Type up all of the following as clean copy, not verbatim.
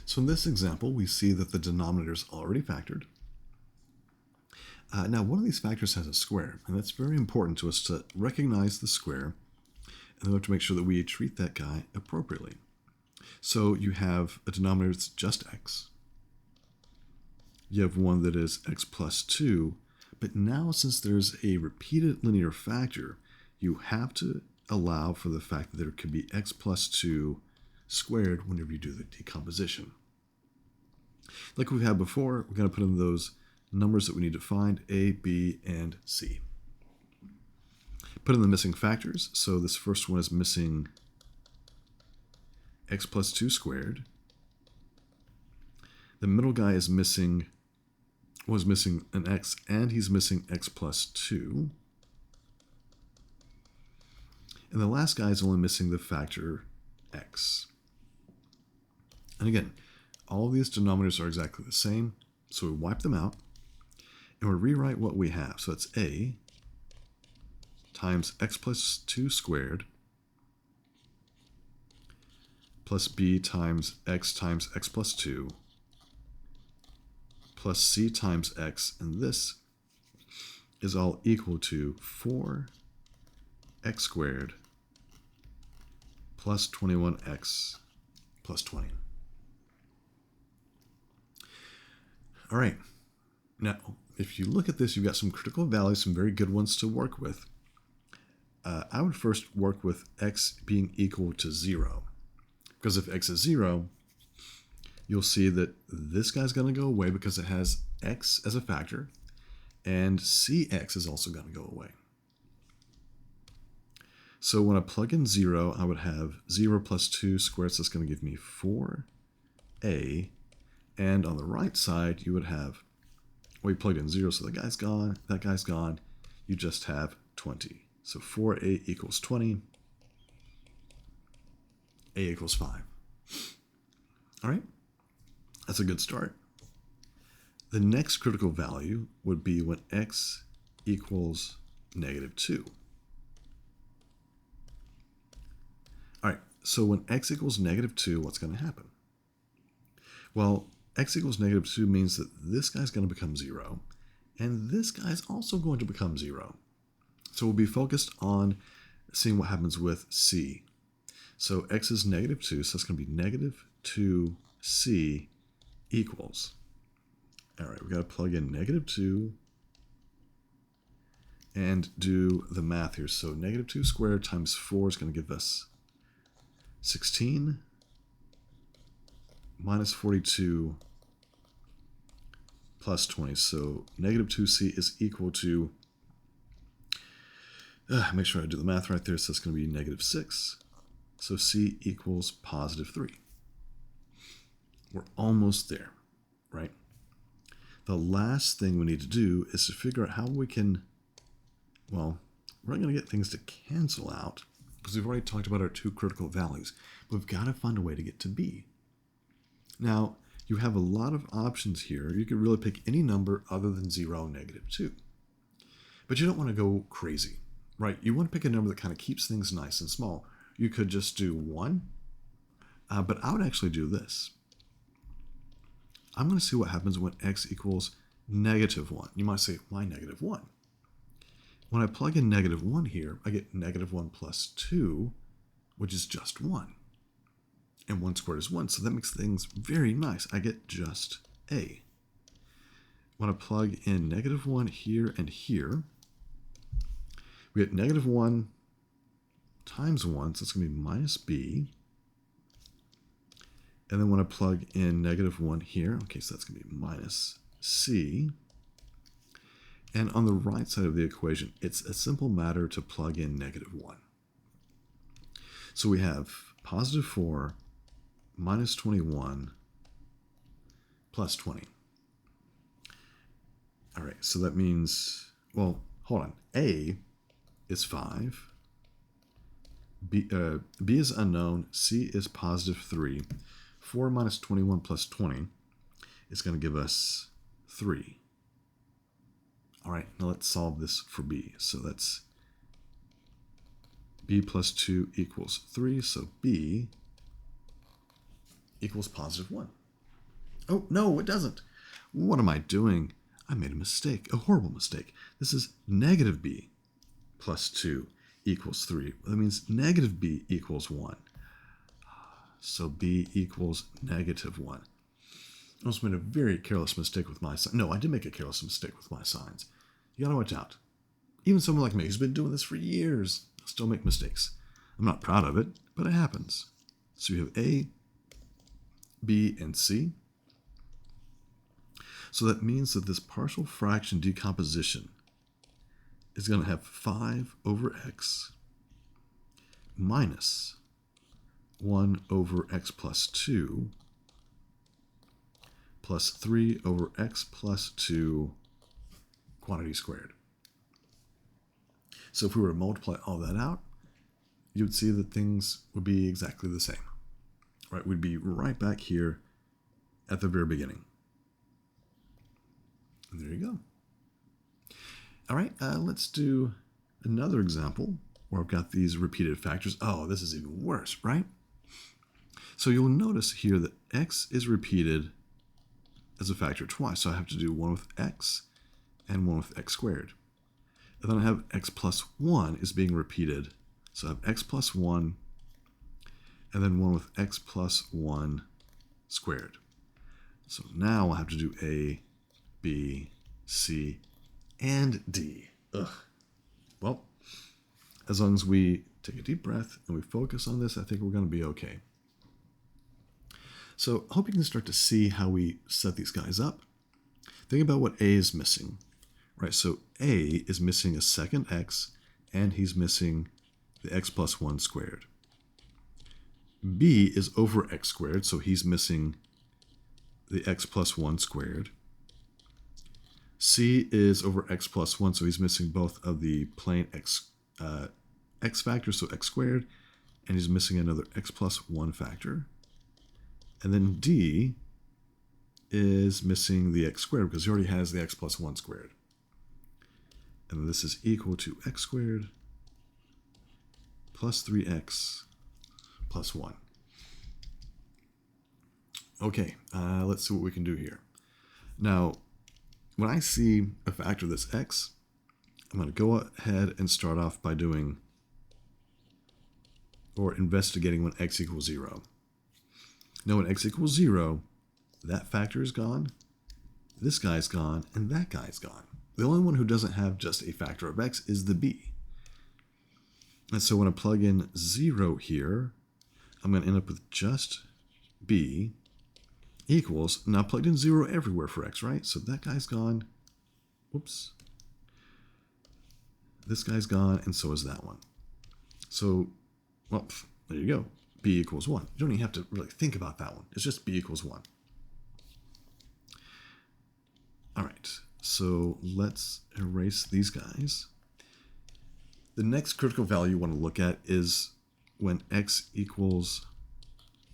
So in this example, we see that the denominator is already factored. Now, one of these factors has a square, and that's very important to us to recognize the square, and then we have to make sure that we treat that guy appropriately. So you have a denominator that's just x. You have one that is x plus 2, but now since there's a repeated linear factor, you have to allow for the fact that there could be x plus 2 squared whenever you do the decomposition. Like we've had before, we're going to put in those numbers that we need to find, a, b, and c. Put in the missing factors. So this first one is missing x plus 2 squared. The middle guy is missing an x, and he's missing x plus 2. And the last guy is only missing the factor x. And again, all of these denominators are exactly the same, so we wipe them out, and we rewrite what we have. So that's a times x plus 2 squared plus b times x plus 2 plus c times x, and this is all equal to 4x squared plus 21x plus 20. All right, now if you look at this, you've got some critical values, some very good ones to work with. I would first work with x being equal to 0, because if x is 0, you'll see that this guy's going to go away because it has x as a factor, and cx is also going to go away. So when I plug in 0, I would have 0 plus 2 squared, so that's going to give me 4a, and on the right side, you would have, well, you plugged in 0, so that guy's gone, you just have 20. So 4a equals 20, a equals 5. All right, that's a good start. The next critical value would be when x equals -2. All right, so when x equals -2, what's going to happen? Well, x equals -2 means that this guy's going to become 0, and this guy's also going to become 0. So we'll be focused on seeing what happens with c. So x is -2, so it's going to be -2c equals. All right, we've got to plug in -2 and do the math here. So -2 squared times 4 is going to give us 16 minus 42 plus 20. So -2c is equal to, make sure I do the math right there, so it's going to be -6. So c equals +3. We're almost there, right? The last thing we need to do is to figure out how we can, well, we're not going to get things to cancel out because we've already talked about our two critical values. But we've got to find a way to get to b. Now, you have a lot of options here. You could really pick any number other than 0 and -2. But you don't want to go crazy, right? You want to pick a number that kind of keeps things nice and small. You could just do 1, but I would actually do this. I'm going to see what happens when x equals -1. You might say, why -1? When I plug in -1 here, I get -1 plus 2, which is just 1. And 1 squared is 1, so that makes things very nice. I get just a. When I plug in -1 here and here, we get -1 times 1, so it's going to be minus b. And then when I plug in -1 here, okay, so that's going to be minus c. And on the right side of the equation, it's a simple matter to plug in -1. So we have +4 minus 21 plus 20. All right, so that means, well, hold on. A is 5. B is unknown. C is +3. 4 minus 21 plus 20 is going to give us 3. All right, now let's solve this for b. So that's b plus 2 equals 3. So b equals +1. Oh, no, it doesn't. What am I doing? I made a mistake, a horrible mistake. This is negative b plus 2 equals 3. That means negative b equals 1. So b equals negative 1. I also made a very careless mistake with my sign. No, I did make a careless mistake with my signs. You gotta watch out. Even someone like me who's been doing this for years, still make mistakes. I'm not proud of it, but it happens. So you have A, B, and C. So that means that this partial fraction decomposition is going to have 5 over x minus 1 over x plus 2 plus 3 over x plus 2 quantity squared. So if we were to multiply all that out, you would see that things would be exactly the same. Right? We'd be right back here at the very beginning. And there you go. All right, let's do another example where I've got these repeated factors. Oh, this is even worse, right? So you'll notice here that x is repeated as a factor twice. So I have to do one with x and one with x squared. And then I have x plus 1 is being repeated. So I have x plus 1 and then one with x plus 1 squared. So now I'll have to do A, B, C, and D. Ugh. Well, as long as we take a deep breath and we focus on this, I think we're going to be okay. So I hope you can start to see how we set these guys up. Think about what A is missing. Right, so A is missing a second x, and he's missing the x plus 1 squared. B is over x squared, so he's missing the x plus 1 squared. C is over x plus 1, so he's missing both of the plain x factors, so x squared, and he's missing another x plus 1 factor. And then D is missing the x squared because he already has the x plus 1 squared. And this is equal to x squared plus 3x plus 1. Okay, let's see what we can do here. Now, when I see a factor that's x, I'm going to go ahead and start off by doing or investigating when x equals 0. Now, when x equals 0, that factor is gone, this guy's gone, and that guy's gone. The only one who doesn't have just a factor of x is the b. And so when I plug in 0 here, I'm going to end up with just b equals, now I plugged in 0 everywhere for x, right? So that guy's gone. Whoops. This guy's gone, and so is that one. So, well, there you go. B equals 1. You don't even have to really think about that one. It's just b equals 1. All right. So let's erase these guys. The next critical value you want to look at is when x equals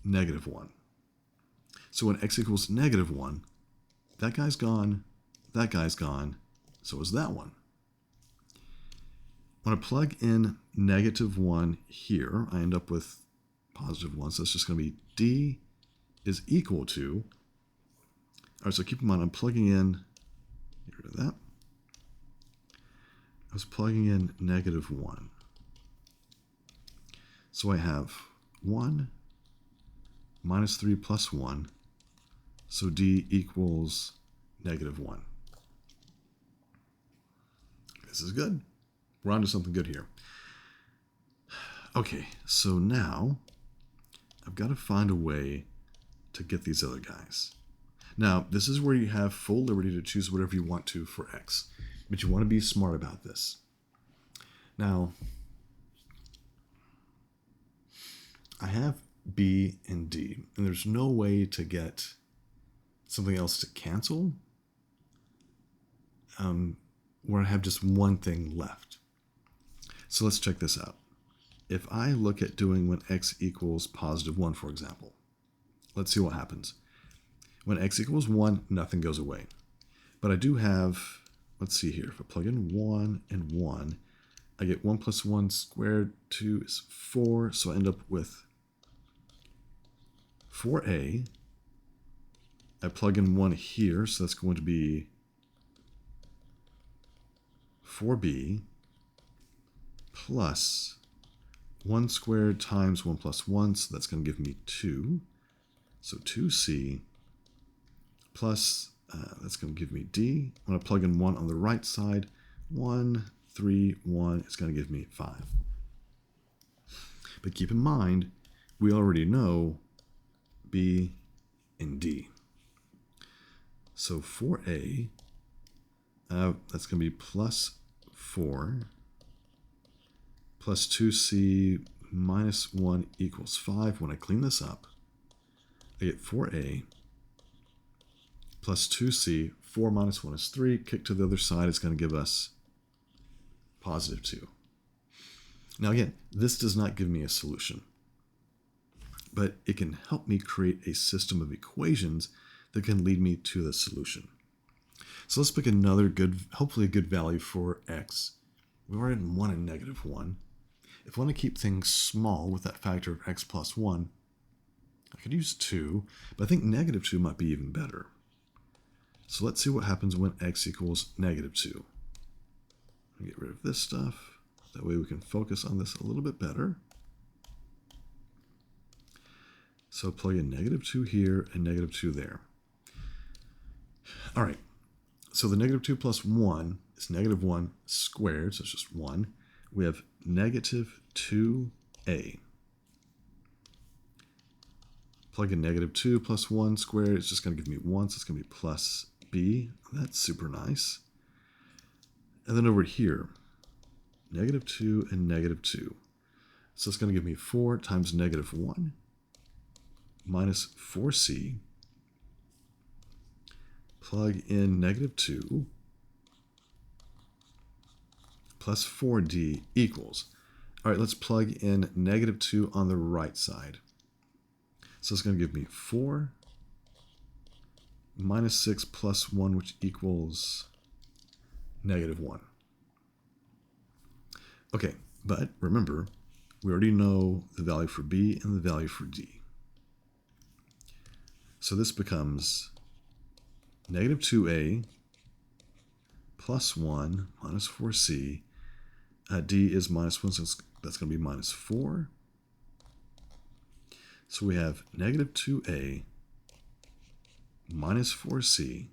negative 1. So when x equals negative 1, that guy's gone, so is that one. When I plug in negative 1 here, I end up with positive 1, so it's just going to be d is equal to, all right, so keep in mind I'm plugging in, get rid of that. I was plugging in negative 1. So I have 1 minus 3 plus 1. So d equals negative 1. This is good. We're on to something good here. Okay, so now I've got to find a way to get these other guys. Now, this is where you have full liberty to choose whatever you want to for x, but you want to be smart about this. Now, I have B and D, and there's no way to get something else to cancel where I have just one thing left. So let's check this out. If I look at doing when x equals positive 1, for example, let's see what happens. When x equals 1, nothing goes away. But I do have, let's see here, if I plug in 1 and 1, I get 1 plus 1 squared, 2 is 4, so I end up with 4a I plug in 1 here, so that's going to be 4b plus 1 squared times 1 plus 1, so that's going to give me 2. So 2c plus, that's going to give me d. When I plug in 1 on the right side, 1, 3, 1, it's going to give me 5. But keep in mind, we already know b and d. So 4a, that's going to be plus 4 plus 2c minus 1 equals 5. When I clean this up, I get 4a plus 2c. 4 minus 1 is 3. Kick to the other side is going to give us positive 2. Now again, this does not give me a solution, but it can help me create a system of equations that can lead me to the solution. So let's pick another good, hopefully a good value for x. We were in 1 and negative 1. If I want to keep things small with that factor of x plus 1, I could use 2, but I think negative 2 might be even better. So let's see what happens when x equals negative 2. Get rid of this stuff. That way we can focus on this a little bit better. So plug in negative 2 here and negative 2 there. All right, so the negative 2 plus 1 is negative 1 squared, so it's just 1. We have negative 2a. Plug in negative 2 plus 1 squared, it's just going to give me 1, so it's going to be plus b. That's super nice. And then over here, negative 2 and negative 2. So it's going to give me 4 times negative 1 minus 4c. Plug in negative 2 plus 4d equals. All right, let's plug in negative 2 on the right side. So it's going to give me 4 minus 6 plus 1, which equals negative 1. Okay, but remember, we already know the value for b and the value for d. So this becomes negative 2a plus 1 minus 4c. D is minus 1, so that's going to be minus 4. So we have negative 2a minus 4c.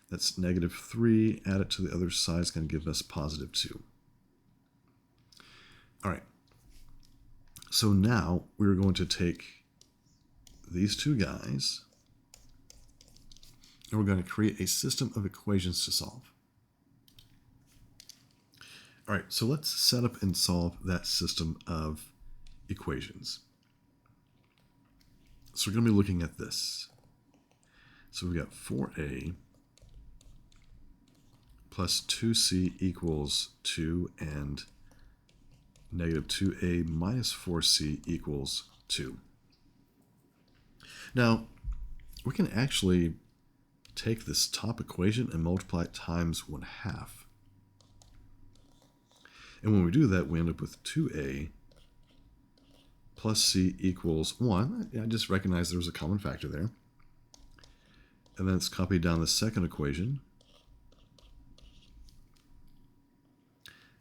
That's negative 3. Add it to the other side is going to give us positive 2. All right. So now we're going to take these two guys and we're going to create a system of equations to solve. All right, so let's set up and solve that system of equations. So we're going to be looking at this. So we've got 4a plus 2c equals 2 and negative 2a minus 4c equals 2. Now, we can actually take this top equation and multiply it times 1/2. And when we do that, we end up with 2a plus c equals 1. I just recognized there was a common factor there. And then let's copy down the second equation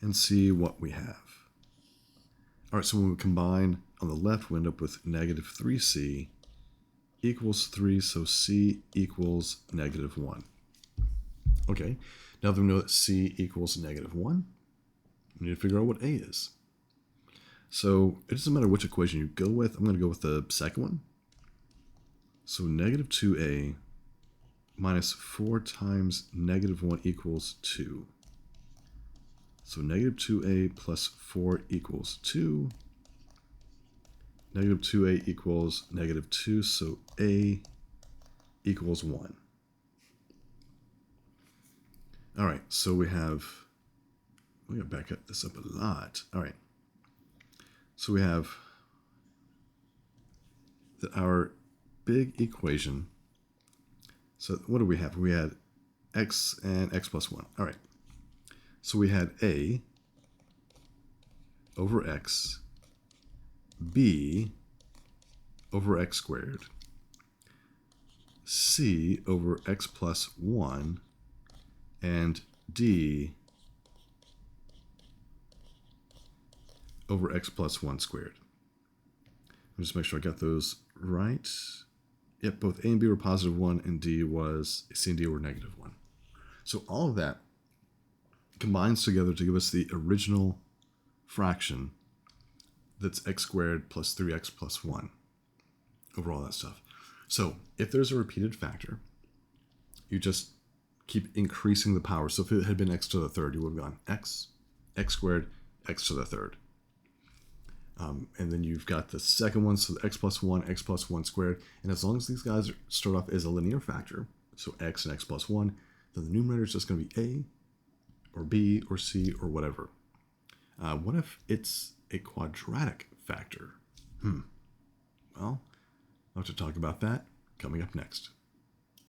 and see what we have. All right, so when we combine on the left, we end up with negative 3c equals 3, so c equals negative 1. Okay, now that we know that c equals negative 1, we need to figure out what a is. So it doesn't matter which equation you go with. I'm going to go with the second one. So negative 2a minus 4 times negative 1 equals 2. So negative 2a plus 4 equals 2. Negative 2a equals negative 2, so a equals 1. All right, so we got to back up this up a lot. All right, so we have that our big equation. So what do we have? We had x and x plus 1. All right, so we had a over x, b over x squared, c over x plus 1 and d over x plus 1 squared. Let me just make sure I got those right. Yep, both a and b were positive 1 and c and d were negative 1. So all of that combines together to give us the original fraction that's x squared plus 3x plus 1 over all that stuff. So if there's a repeated factor, you just keep increasing the power. So if it had been x to the third, you would have gone x squared, x to the third. And then you've got the second one, so x plus 1 squared. And as long as these guys start off as a linear factor, so x and x plus 1, then the numerator is just going to be a or b or c or whatever. What if it's a quadratic factor? Well, I'll have to talk about that coming up next.